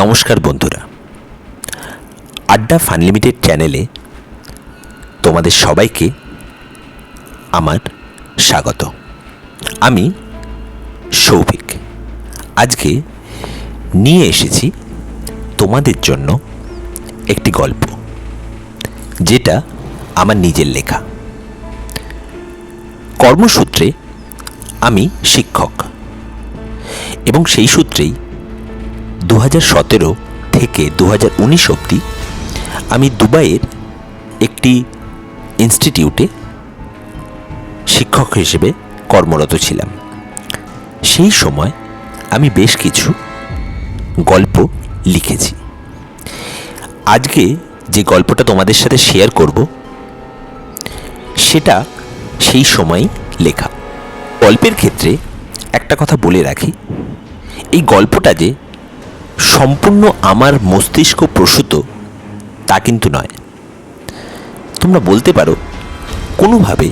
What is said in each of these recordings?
নমস্কার বন্ধুরা, আড্ডা ফানলিমিটেড চ্যানেলে তোমাদের সবাইকে আমার স্বাগত। আমি সৌভিক। আজকে নিয়ে এসেছি তোমাদের জন্য একটি গল্প, যেটা আমার নিজের লেখা। কর্মসূত্রে আমি শিক্ষক এবং সেই সূত্রেই 2017 থেকে 2019 অবধি আমি দুবাইয়ের একটি ইনস্টিটিউটে শিক্ষক হিসেবে কর্মরত ছিলাম। সেই সময় আমি বেশ কিছু গল্প লিখেছি। আজকে যে গল্পটা তোমাদের সাথে শেয়ার করব সেটা সেই সময় লেখা। গল্পের ক্ষেত্রে একটা কথা বলে রাখি, এই গল্পটা যে সম্পূর্ণ আমার মস্তিষ্ক প্রসূত তা কিন্তু নয়। তোমরা বলতে পারো কোনোভাবে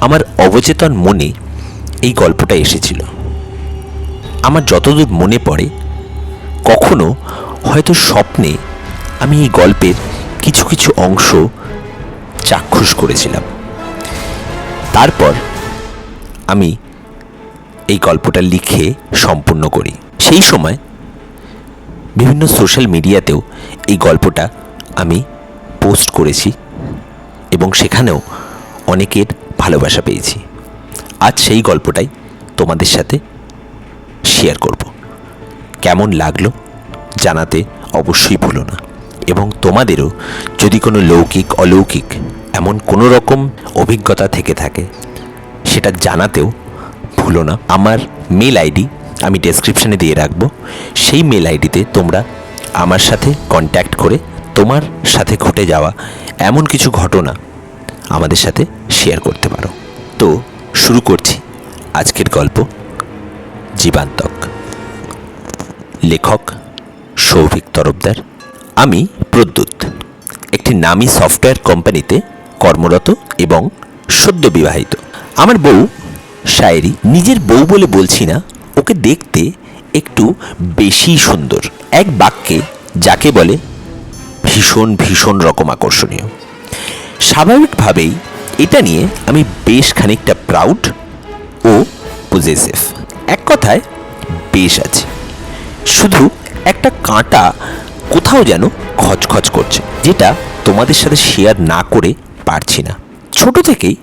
আমার অবচেতন মনে এই গল্পটা এসেছিল। আমার যতদূর মনে পড়ে, কখনো হয়তো স্বপ্নে আমি এই গল্পের কিছু কিছু অংশ চাক্ষুষ করেছিলাম। তারপর আমি এই গল্পটা লিখে সম্পূর্ণ করি। সেই সময় বিভিন্ন সোশ্যাল মিডিয়াতেও এই গল্পটা আমি পোস্ট করেছি এবং সেখানেও অনেকের ভালোবাসা পেয়েছি। আজ সেই গল্পটাই তোমাদের সাথে শেয়ার করব। কেমন লাগলো জানাতে অবশ্যই ভুলো না, এবং তোমাদেরও যদি কোনো লৌকিক অলৌকিক এমন কোনো রকম অভিজ্ঞতা থেকে থাকে সেটা জানাতেও ভুলো না। আমার মেল আইডি আমি ডেসক্রিপশানে দিয়ে রাখবো। সেই মেল আইডিতে তোমরা আমার সাথে কন্ট্যাক্ট করে তোমার সাথে ঘটে যাওয়া এমন কিছু ঘটনা আমাদের সাথে শেয়ার করতে পারো। তো শুরু করছি আজকের গল্প, জীবান্তক। লেখক সৌভিক তরফদার। আমি প্রদ্যুৎ একটি নামী সফটওয়্যার কোম্পানিতে কর্মরত এবং সদ্য বিবাহিত। আমার বউ শায়েরি। নিজের বউ বলে বলছি না, ওকে দেখতে একটু বেশি সুন্দর। এক বাক্যে যাকে বলে ভীষণ ভীষণ রকম আকর্ষণীয়। স্বাভাবিকভাবেই এটা নিয়ে আমি বেশ খানিকটা প্রাউড ও পজেসিভ। এক কথায় বেশ আছে, শুধু একটা কাঁটা কোথাও যেন খচখচ করছে, যেটা তোমাদের সাথে শেয়ার না করে পারছি না। ছোট থেকেই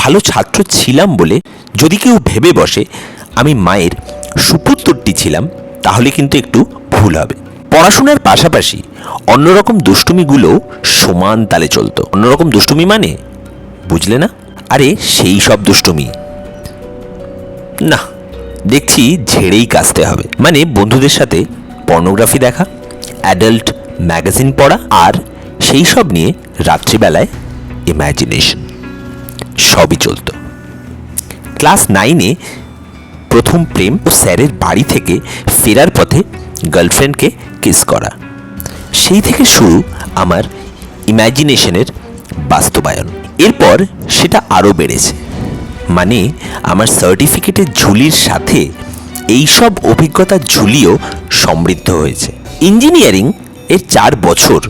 ভালো ছাত্র ছিলাম বলে যদি কেউ ভেবে বসে আমি মায়ের সুপুত্রটি ছিলাম, তাহলে কিন্তু একটু ভুল হবে। পড়াশোনার পাশাপাশি অন্যরকম দুষ্টুমিগুলো সমান তালে চলতো। অন্যরকম দুষ্টুমি মানে বুঝলে না? আরে সেই সব দুষ্টুমি না, দেখছি ঝেড়েই কাচতে হবে। মানে বন্ধুদের সাথে পর্নোগ্রাফি দেখা, অ্যাডাল্ট ম্যাগাজিন পড়া, আর সেই সব নিয়ে রাত্রিবেলায় ইম্যাজিনেশন, সবই চলত। ক্লাস 9-এ প্রথম প্রেম ও স্যারের বাড়ি থেকে ফেরার পথে গার্লফ্রেন্ডকে কিস করা। সেই থেকে শুরু আমার ইম্যাজিনেশনের বাস্তবায়ন। এরপর সেটা আরও বেড়েছে। মানে আমার সার্টিফিকেটের ঝুলির সাথে এই সব অভিজ্ঞতার ঝুলিও সমৃদ্ধ হয়েছে। ইঞ্জিনিয়ারিং এর 4 বছর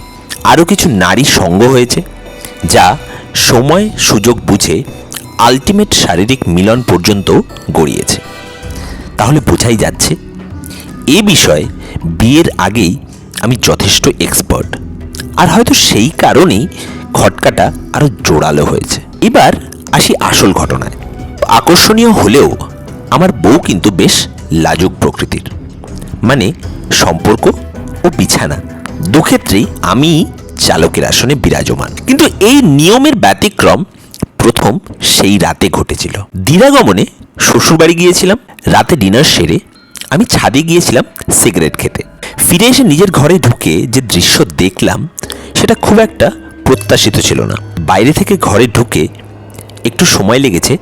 আরও কিছু নারী সঙ্গ হয়েছে, যা সময় সুযোগ বুঝে আলটিমেট শারীরিক মিলন পর্যন্ত গড়িয়েছে। তাহলে বোঝাই যাচ্ছে এ বিষয়ে বিয়ের আগেই আমি যথেষ্ট এক্সপার্ট, আর হয়তো সেই কারণেই খটকাটা আরও জোরালো হয়েছে। এবার আসি আসল ঘটনায়। আকর্ষণীয় হলেও আমার বউ কিন্তু বেশ লাজুক প্রকৃতির। মানে সম্পর্ক ও বিছানা দুক্ষেত্রেই আমি চালকের আসনে বিরাজমান। কিন্তু এই নিয়মের ব্যতিক্রম প্রথম সেই রাতে ঘটেছিল। দিরাগমনে শ্বশুরবাড়ি গিয়েছিলাম। রাতে ডিনার সেরে আমি ছাদে গিয়েছিলাম সিগারেট খেতে। ফিরে এসে নিজের ঘরে ঢুকে যে দৃশ্য দেখলাম সেটা খুব একটা প্রত্যাশিত ছিল না। বাইরে থেকে ঘরে ঢুকে একটু সময় লেগেছে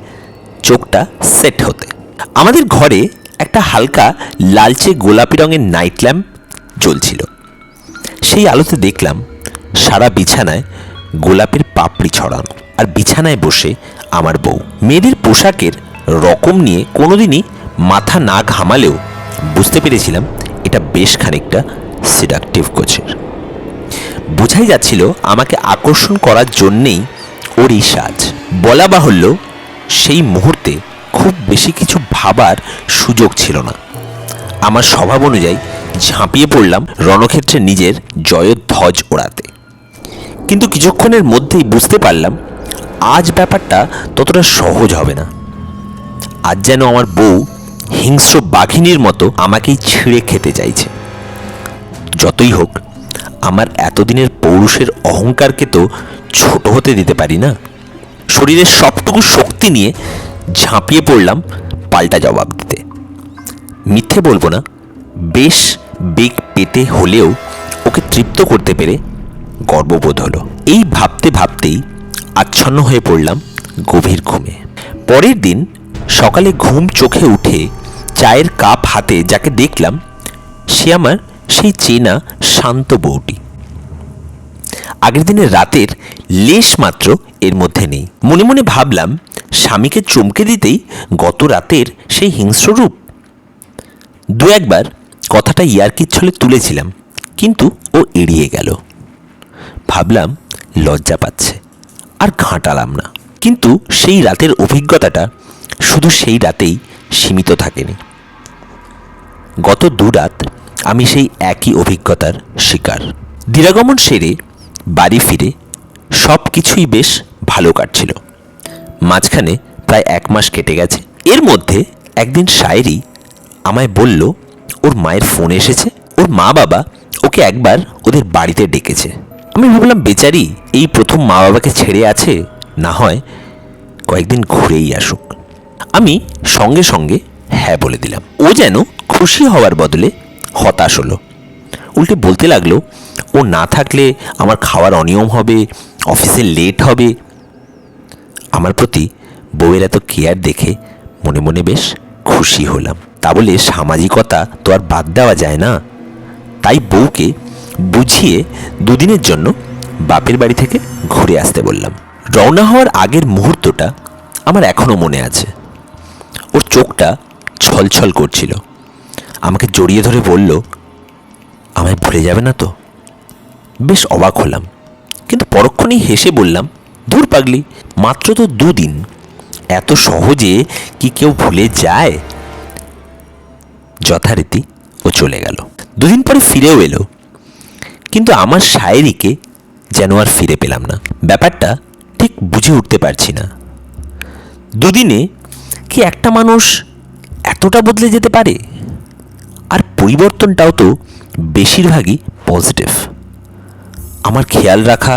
চোখটা সেট হতে। আমাদের ঘরে একটা হালকা লালচে গোলাপি রঙের নাইট ল্যাম্প জ্বলছিল। সেই আলোতে দেখলাম সারা বিছানায় গোলাপের পাপড়ি ছড়ানো, আর বিছানায় বসে আমার বউ। মেয়েদের পোশাকের রকম নিয়ে কোনোদিনই মাথা না ঘামালেও বুঝতে পেরেছিলাম এটা বেশ খানিকটা 2000 টাকা। 2000 টাকা দিয়ে 2000 টাকা দিয়ে সিডাকটিভ কোচের। বোঝাই যাচ্ছিল আমাকে আকর্ষণ করার জন্যেই ওর এই সাজ। বলা বাহুল্য, সেই মুহূর্তে খুব বেশি কিছু ভাবার সুযোগ ছিল না। আমার স্বভাব অনুযায়ী ঝাঁপিয়ে পড়লাম রণক্ষেত্রে নিজের জয়ধ্বজ ওড়াতে। কিন্তু কিছুক্ষণের মধ্যেই বুঝতে পারলাম আজ ব্যাপারটা ততটা সহজ হবে না। আজ যেন আমার বউ হিংস্র বাঘিনীর মতো আমাকেই ছিঁড়ে খেতে চাইছে। যতই হোক, আমার এতদিনের পৌরুষের অহংকারকে তো ছোট হতে দিতে পারি না। শরীরের সবটুকু শক্তি নিয়ে ঝাঁপিয়ে পড়লাম পাল্টা জবাব দিতে। মিথ্যে বলবো না, বেশ বেগ পেতে হলেও ওকে তৃপ্ত করতে পেরে গর্ববোধ হলো। এই ভাবতে ভাবতেই আচ্ছন্ন হয়ে পড়লাম গভীর ঘুমে। পরের দিন সকালে ঘুম চোখে উঠে চায়ের কাপ হাতে যাকে দেখলাম, সে আমার সেই চেনা শান্ত বউটি। আগের দিনের রাতের লেশ মাত্র এর মধ্যে নেই। মনে মনে ভাবলাম, স্বামীকে চমকে দিতেই গত রাতের সেই হিংস্র রূপ। দু একবার কথাটা ইয়ার্কির ছলে তুলেছিলাম, কিন্তু ও এড়িয়ে গেল। ভাবলাম লজ্জা পাচ্ছে, আর ঘাঁটালাম না। কিন্তু সেই রাতের অভিজ্ঞতাটা শুধু সেই রাতেই সীমিত থাকেনি। গত দুরাত আমি সেই একই অভিজ্ঞতার শিকার। দিরাগমন সেরে বাড়ি ফিরে সব কিছুই বেশ ভালো কাটছিল। মাঝখানে প্রায় 1 মাস কেটে গেছে। এর মধ্যে একদিন শায়েরি আমায় বলল ওর মায়ের ফোন এসেছে, ওর মা বাবা ওকে একবার ওদের বাড়িতে ডেকেছে। আমি ভাবলাম বেচারি এই প্রথম মা বাবাকে ছেড়ে আছে, না হয় কয়েকদিন ঘুরেই আসুক। আমি সঙ্গে সঙ্গে হ্যাঁ বলে দিলাম। ও যেন খুশি হওয়ার বদলে হতাশ হলো। উল্টে বলতে লাগলো ও না থাকলে আমার খাওয়ার অনিয়ম হবে, অফিসে লেট হবে। আমার প্রতি বউয়ের এত কেয়ার দেখে মনে মনে বেশ খুশি হলাম। তা বলে সামাজিকতা তো আর বাদ দেওয়া যায় না। তাই বউকে বুঝিয়ে 2 দিনের জন্য বাপের বাড়ি থেকে ঘুরে আসতে বললাম। রওনা হওয়ার আগের মুহূর্তটা আমার এখনো মনে আছে। ওর চোখটা ছলছল করছিল। আমাকে জড়িয়ে ধরে বলল, আমায় ভুলে যাবে না তো? বেশ অবাক হলাম, কিন্তু পরক্ষণেই হেসে বললাম, ধুর পাগলি, মাত্র তো 2 দিন, এত সহজে কি কেউ ভুলে যায়? যথারীতি ও চলে গেল। 2 দিন পরে ফিরেও এলো, কিন্তু আমার শায়েরিকে যেন আর ফিরে পেলাম না। ব্যাপারটা ঠিক বুঝে উঠতে পারছি না। 2 দিনে কি একটা মানুষ এতটা বদলে যেতে পারে? আর পরিবর্তনটাও তো বেশিরভাগই পজিটিভ। আমার খেয়াল রাখা,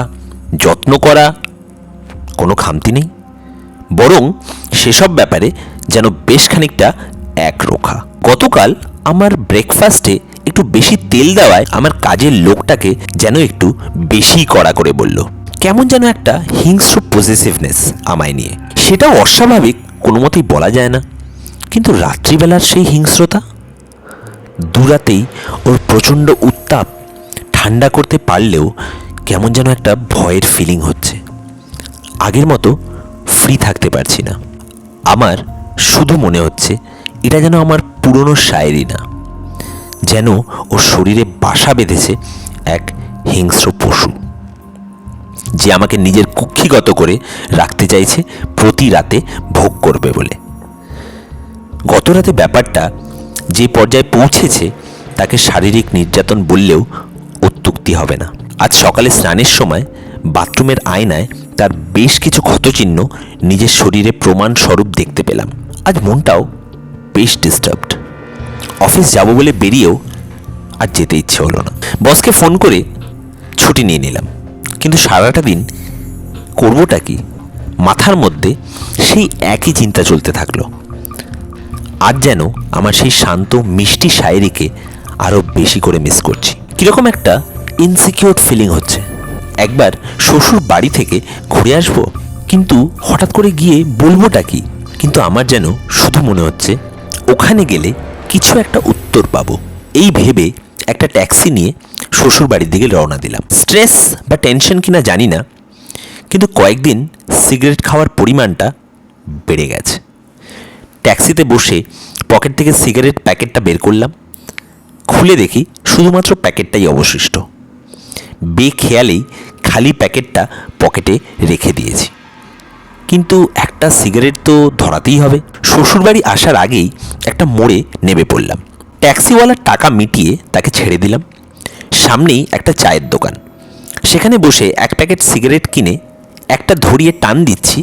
যত্ন করা কোনো খামতি নেই, বরং সেসব ব্যাপারে যেন বেশ খানিকটা একরোখা। গতকাল আমার ব্রেকফাস্টে একটু বেশি তেল দেওয়ায় আমার কাজের লোকটাকে যেন একটু বেশি কড়া করে বলল। কেমন যেন একটা হিংস্র পজেসিভনেস আমায় নিয়ে। সেটাও অস্বাভাবিক কোনো মতেই বলা যায় না, কিন্তু রাত্রিবেলার সেই হিংস্রতা, দুরাতেই ওর প্রচণ্ড উত্তাপ ঠান্ডা করতে পারলেও কেমন যেন একটা ভয়ের ফিলিং হচ্ছে। আগের মতো ফ্রি থাকতে পারছি না। আমার শুধু মনে হচ্ছে এটা যেন আমার পুরনো শায়েরি না, যেন ওর শরীরে বাসা বেঁধেছে এক হিংস্র পশু, যে আমাকে নিজের কুক্ষিগত করে রাখতে চাইছে, প্রতি রাতে ভোগ করবে বলে। গত রাতে ব্যাপারটা যে পর্যায়ে পৌঁছেছে তাকে শারীরিক নির্যাতন বললেও অত্যুক্তি হবে না। আজ সকালে স্নানের সময় বাথরুমের আয়নায় তার বেশ কিছু ক্ষতচিহ্ন নিজের শরীরে প্রমাণস্বরূপ দেখতে পেলাম। আজ মনটাও বেশ ডিস্টার্বড। অফিস যাব বলে বেরিয়েও আর যেতে ইচ্ছে হলো না। বসকে ফোন করে ছুটি নিয়ে নিলাম, কিন্তু সারাটা দিন করবোটা কি? মাথার মধ্যে সেই একই চিন্তা চলতে থাকলো। আজ যেন আমার সেই শান্ত মিষ্টি শায়েরিকে আরও বেশি করে মিস করছি। কীরকম একটা ইনসিকিউর ফিলিং হচ্ছে। একবার শ্বশুর বাড়ি থেকে ঘুরে আসবো, কিন্তু হঠাৎ করে গিয়ে বলবোটা কি? কিন্তু আমার যেন শুধু মনে হচ্ছে ওখানে গেলে কিছু একটা উত্তর পাবো। এই ভেবে একটা ট্যাক্সি নিয়ে শ্বশুর বাড়ির দিকে রওনা দিলাম। স্ট্রেস বা টেনশন কিনা জানি না, কিন্তু কয়েকদিন সিগারেট খাওয়ার পরিমাণটা বেড়ে গেছে। ট্যাক্সিতে বসে পকেট থেকে সিগারেট প্যাকেটটা বের করলাম, খুলে দেখি শুধুমাত্র প্যাকেটটাই অবশিষ্ট। বেখেয়ালেই খালি প্যাকেটটা পকেটে রেখে দিয়েছি। কিন্তু একটা সিগারেট তো ধরাতেই হবে। শ্বশুরবাড়ি আসার আগেই একটা মোড়ে নেমে পড়লাম। ট্যাক্সিওয়ালার টাকা মিটিয়ে তাকে ছেড়ে দিলাম। সামনেই একটা চায়ের দোকান, সেখানে বসে এক প্যাকেট সিগারেট কিনে একটা ধরিয়ে টান দিচ্ছি,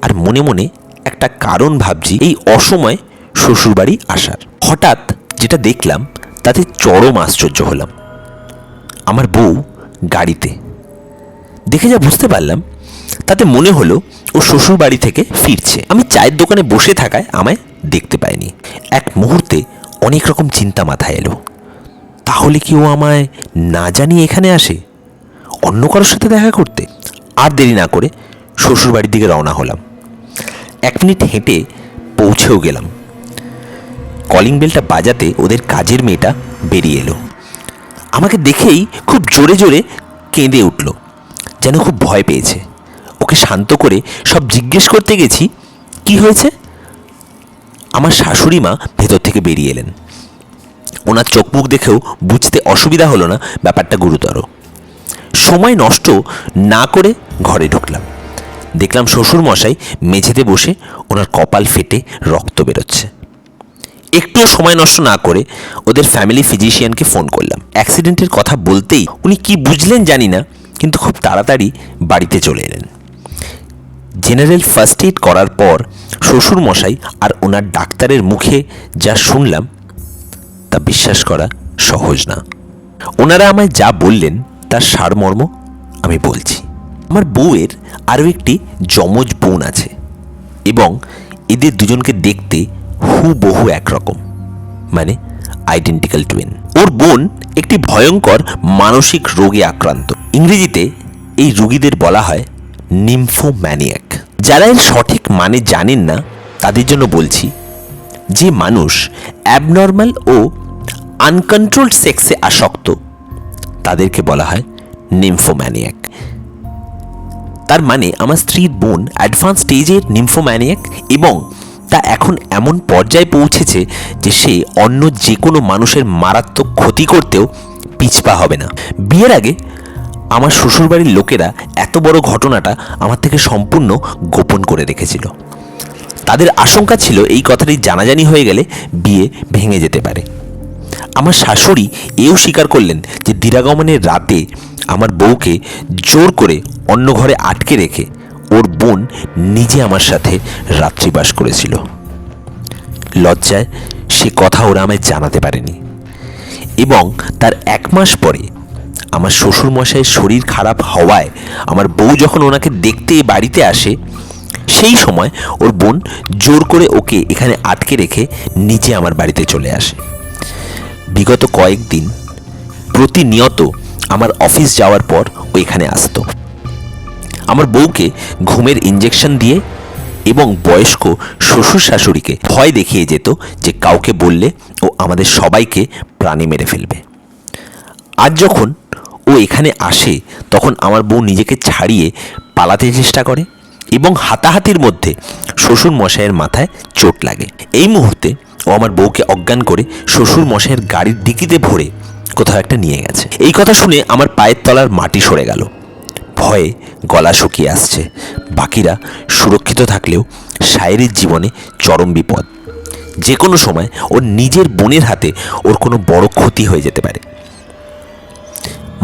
আর মনে মনে একটা কারণ ভাবছি এই অসময়ে শ্বশুরবাড়ি আসার। হঠাৎ যেটা দেখলাম তাতে চরম আশ্চর্য হলাম। আমার বউ গাড়িতে। দেখে যা বুঝতে পারলাম তাতে মনে হলো ও শ্বশুর বাড়ি থেকে ফিরছে। আমি চায়ের দোকানে বসে থাকায় আমায় দেখতে পাইনি। এক মুহূর্তে অনেক রকম চিন্তা মাথায় এলো। তাহলে কি ও আমায় না জানিয়ে এখানে আসে অন্য কারোর সাথে দেখা করতে? আর দেরি না করে শ্বশুর বাড়ির দিকে রওনা হলাম। 1 মিনিট হেঁটে পৌঁছেও গেলাম। কলিং বেলটা বাজাতে ওদের কাজের মেয়েটা বেরিয়ে এলো। আমাকে দেখেই খুব জোরে জোরে কেঁদে উঠল, যেন খুব ভয় পেয়েছে। ওকে শান্ত করে সব জিজ্ঞেস করতে গেছি কি হয়েছে। আমার শাশুড়ি মা ভেতর থেকে বেরিয়ে এলেন। ওনার চোখ মুখ দেখেও বুঝতে অসুবিধা হলো না ব্যাপারটা গুরুতর। সময় নষ্ট না করে ঘরে ঢুকলাম। দেখলাম শ্বশুরমশাই মেঝেতে বসে ওনার কপাল ফেটে রক্ত বেরোচ্ছে। একটুও সময় নষ্ট না করে ওদের ফ্যামিলি ফিজিশিয়ানকে ফোন করলাম। অ্যাক্সিডেন্টের কথা বলতেই উনি কি বুঝলেন জানি না, কিন্তু খুব তাড়াতাড়ি বাড়িতে চলে এলেন। জেনারেল ফার্স্ট এইড করার পর শ্বশুরমশাই আর ওনার ডাক্তারের মুখে যা শুনলাম তা বিশ্বাস করা সহজ না। ওনারা আমায় যা বললেন তার সারমর্ম আমি বলছি। আমার বউয়ের আরও একটি যমজ বোন আছে এবং এদের দুজনকে দেখতে হুবহু একরকম, মানে আইডেন্টিক্যাল টুইন। ওর বোন একটি ভয়ঙ্কর মানসিক রোগে আক্রান্ত। ইংরেজিতে এই রোগীদের বলা হয় নিম্ফোম্যানিয়াক। যারা এর সঠিক মানে জানেন না তাদের জন্য বলছি, যে মানুষ অ্যাবনর্মাল ও আনকন্ট্রোলড সেক্সে আসক্ত তাদেরকে বলা হয় নিম্ফোম্যানিয়াক। তার মানে আমার স্ত্রীর বোন অ্যাডভান্স স্টেজের নিম্ফোম্যানিয়াক, এবং তা এখন এমন পর্যায়ে পৌঁছেছে যে সে অন্য যে কোনো মানুষের মারাত্মক ক্ষতি করতেও পিছপা হবে না। বিয়ের আগে আমার শ্বশুরবাড়ির লোকেরা এত বড় ঘটনাটা আমার থেকে সম্পূর্ণ গোপন করে রেখেছিল। তাদের আশঙ্কা ছিল এই কথাটি জানাজানি হয়ে গেলে বিয়ে ভেঙে যেতে পারে। আমার শাশুড়ি এও স্বীকার করলেন যে দিরাগমনের রাতে আমার বউকে জোর করে অন্য ঘরে আটকে রেখে ওর বোন নিজে আমার সাথে রাত্রিবাস করেছিল। লজ্জায় সে কথা ওরা আমায় জানাতে পারেনি, এবং তার 1 মাস পরে আমার শ্বশুরমশাইয়ের শরীর খারাপ হওয়ায় আমার বউ যখন ওনাকে দেখতে বাড়িতে আসে, সেই সময় ওর বোন জোর করে ওকে এখানে আটকে রেখে নিজে আমার বাড়িতে চলে আসে। বিগত কয়েকদিন প্রতিনিয়ত আমার অফিস যাওয়ার পর ও এখানে আসতো। আমার বউকে ঘুমের ইঞ্জেকশন দিয়ে এবং বয়স্ক শ্বশুর শাশুড়িকে ভয় দেখিয়ে যেত যে কাউকে বললে ও আমাদের সবাইকে প্রাণে মেরে ফেলবে। আজ যখন ও এখানে আসে তখন আমার বউ নিজেকে ছাড়িয়ে পালাতে চেষ্টা করে এবং হাতাহাতির মধ্যে শ্বশুর মশাইয়ের মাথায় চোট লাগে। এই মুহূর্তে ও আমার বউকে অজ্ঞান করে শ্বশুর মশাইয়ের গাড়ির ডিকিতে ভরে কোথাও একটা নিয়ে গেছে। এই কথা শুনে আমার পায়ের তলার মাটি সরে গেল। ভয়ে গলা শুকিয়ে আসছে। বাকিরা সুরক্ষিত থাকলেও শায়েরির জীবনে চরম বিপদ। যে কোনো সময় ওর নিজের বোনের হাতে ওর কোনো বড় ক্ষতি হয়ে যেতে পারে।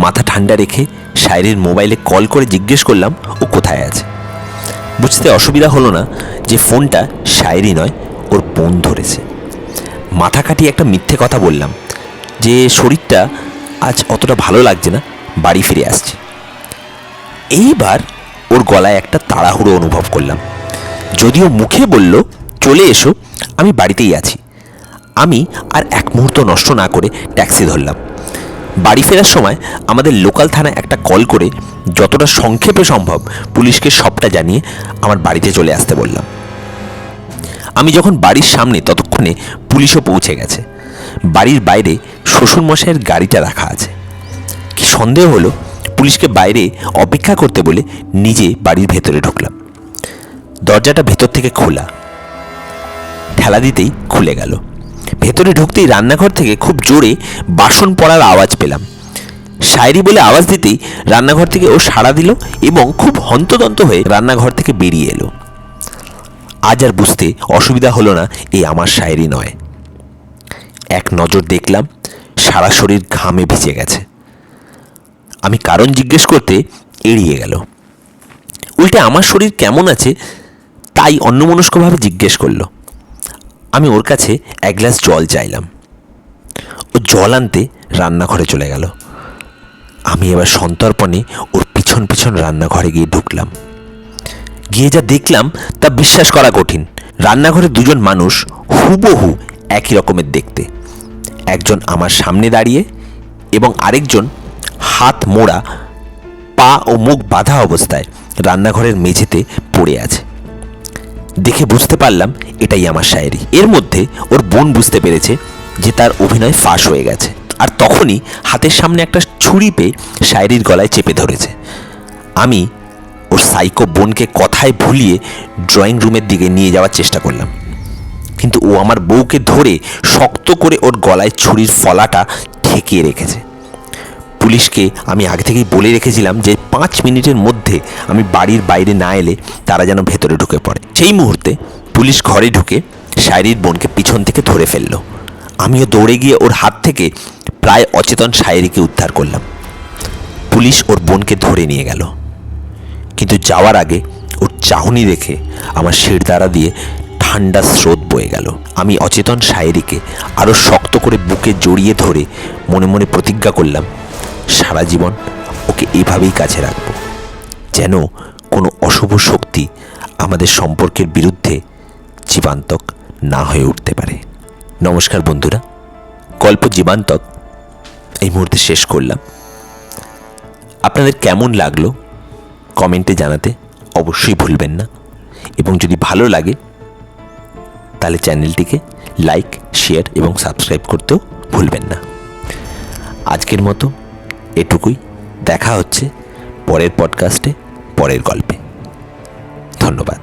মাথা ঠান্ডা রেখে শায়েরির মোবাইলে কল করে জিজ্ঞেস করলাম ও কোথায় আছে। বুঝতে অসুবিধা হলো না যে ফোনটা শায়েরি নয়, ওর বোন ধরেছে। মাথা কাটিয়ে একটা মিথ্যে কথা বললাম যে শরীরটা আজ অতটা ভালো লাগছে না, বাড়ি ফিরে আসছে। এইবার ওর গলায় একটা তাড়াহুড়ো অনুভব করলাম। যদিও মুখে বলল চলে এসো, আমি বাড়িতেই আছি। আমি আর 1 মুহূর্ত নষ্ট না করে ট্যাক্সি ধরলাম। বাড়ি ফেরার সময় আমাদের লোকাল থানায় একটা কল করে যতটা সংক্ষেপে সম্ভব পুলিশকে সবটা জানিয়ে আমার বাড়িতে চলে আসতে বললাম। আমি যখন বাড়ির সামনে ততক্ষণে পুলিশও পৌঁছে গেছে। বাড়ির বাইরে শ্বশুরমশাইয়ের গাড়িটা রাখা আছে। কি সন্দেহ হলো, পুলিশকে বাইরে অপেক্ষা করতে বলে নিজে বাড়ির ভেতরে ঢুকলাম। দরজাটা ভেতর থেকে খোলা, ঠেলা দিতেই খুলে গেল। ভেতরে ঢুকতেই রান্নাঘর থেকে খুব জোরে বাসন পড়ার আওয়াজ পেলাম। শায়েরি বলে আওয়াজ দিতেই রান্নাঘর থেকে ও সাড়া দিল এবং খুব হন্তদন্ত হয়ে রান্নাঘর থেকে বেরিয়ে এলো। আজ আর বুঝতে অসুবিধা হলো না এই আমার শায়েরি নয়। এক নজর দেখলাম সারা শরীর ঘামে ভিজে গেছে। আমি কারণ জিজ্ঞেস করতে এড়িয়ে গেল। উল্টে আমার শরীর কেমন আছে তাই অন্যমনস্কভাবে জিজ্ঞেস করলো। আমি ওর কাছে এক গ্লাস জল চাইলাম। ও জল আনতে রান্নাঘরে চলে গেল। আমি এবার সন্তর্পণে ওর পিছন পিছন রান্নাঘরে গিয়ে ঢুকলাম। গিয়ে যা দেখলাম তা বিশ্বাস করা কঠিন। রান্নাঘরে দুজন মানুষ হুবহু একই রকমের দেখতে। একজন আমার সামনে দাঁড়িয়ে এবং আরেকজন হাত মোড়া, পা ও মুখ বাঁধা অবস্থায় রান্নাঘরের মেঝেতে পড়ে আছে। দেখে বুঝতে পারলাম এটাই আমার শায়েরি। এর মধ্যে ওর বোন বুঝতে পেরেছে যে তার অভিনয় ফাঁস হয়ে গেছে, আর তখনই হাতের সামনে একটা ছুরি পেয়ে শায়েরির গলায় চেপে ধরেছে। আমি ওর সাইকো বোনকে কথায় ভুলিয়ে ড্রয়িং রুমের দিকে নিয়ে যাওয়ার চেষ্টা করলাম, কিন্তু ও আমার বউকে ধরে শক্ত করে ওর গলায় ছুরির ফলাটা ঠেকিয়ে রেখেছে। পুলিশকে আমি আগে থেকেই বলে রেখেছিলাম যে 5 মিনিটের মধ্যে আমি বাড়ির বাইরে না এলে তারা যেন ভেতরে ঢুকে পড়ে। সেই মুহূর্তে পুলিশ ঘরে ঢুকে শায়েরির বোনকে পিছন থেকে ধরে ফেলল। আমিও দৌড়ে গিয়ে ওর হাত থেকে প্রায় অচেতন শায়েরিকে উদ্ধার করলাম। পুলিশ ওর বোনকে ধরে নিয়ে গেল, কিন্তু যাওয়ার আগে ওর চাহনি দেখে আমার শিরদাঁড়া দিয়ে ঠান্ডা স্রোত বয়ে গেল। আমি অচেতন শায়েরিকে আরও শক্ত করে বুকে জড়িয়ে ধরে মনে মনে প্রতিজ্ঞা করলাম সারা জীবন ওকে এভাবেই কাছে রাখব, যেন কোনো অশুভ শক্তি আমাদের সম্পর্কের বিরুদ্ধে জীবান্তক না হয়ে উঠতে পারে। নমস্কার বন্ধুরা, গল্প জীবান্তক এই মুহূর্তে শেষ করলাম। আপনাদের কেমন লাগলো কমেন্টে জানাতে অবশ্যই ভুলবেন না, এবং যদি ভালো লাগে তাহলে চ্যানেলটিকে লাইক, শেয়ার এবং সাবস্ক্রাইব করতেও ভুলবেন না। আজকের মতো এটুকুই। দেখা হচ্ছে পরের পডকাস্টে, পরের গল্পে। ধন্যবাদ।